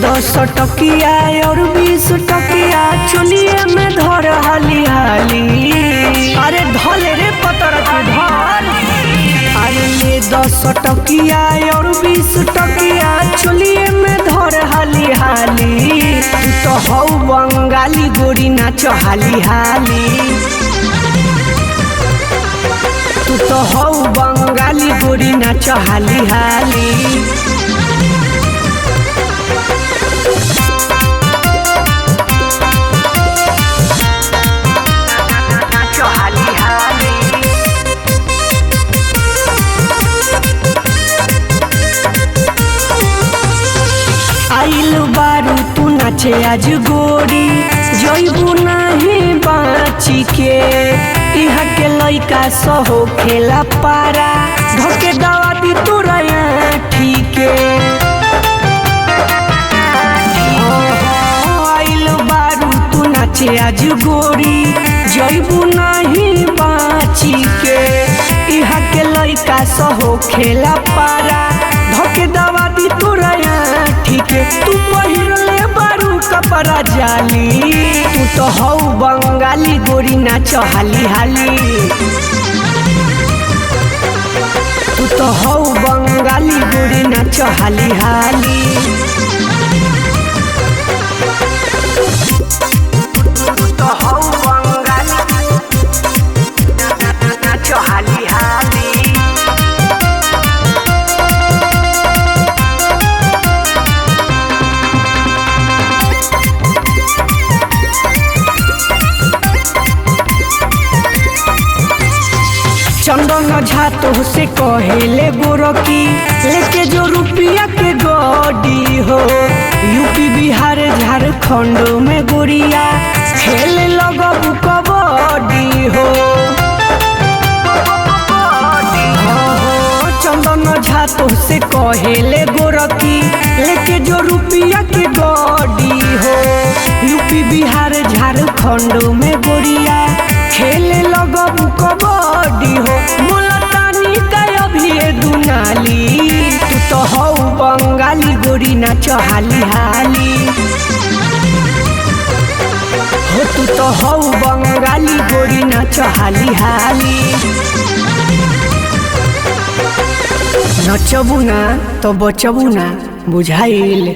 10 टकिया और 20 टकिया चुलिए में धर हाली हाली। अरे धले रे पतर के धर। अरे ले 10 टकिया और 20 टकिया चुलिए में धर हाली हाली। तू तो हौ बंगाली गोरी नाच हाली हाली। तू तो हौ बंगाली गोरी नाच हाली हाली। आइल बारू तू नाचे आज गोरी जइबू नहीं बाची के। इहा के लइका सहो खेला पारा धके दवा दी तोरा ठीके। आइल बारू तू नाचे आज गोरी जइबू नहीं बाची के। इहा के लइका सहो खेला पारा धके दवा दी तोरा ठीके। तू पहिरले बारू कपड़ा जाली। तू तो हौ बंगाली गोरी नाच हाली हाली। तू तो हौ बंगाली गोरी नाच हाली हाली। तू तो हौ बंगाली नाच हाली हाली। चंदन झा तो से कहेले गोरकी लेके जो रुपया के गड्डी हो। यूपी बिहार झारखंड में गोरिया खेले लगबू कबड्डी हो। चंदन झा तो से कहेले गोरकी लेके जो रुपया के गड्डी हो। यूपी बिहार झारखंड में गोरिया खेले लगबू कबड्डी हो। मुलतानी का अभी दुनाली। तू तो हौ बंगाली गोरी नाच हाली हाली। हो तू तो हौ बंगाली गोरी नाच हाली हाली। नचबू ना तो बचबू ना बुझाइल।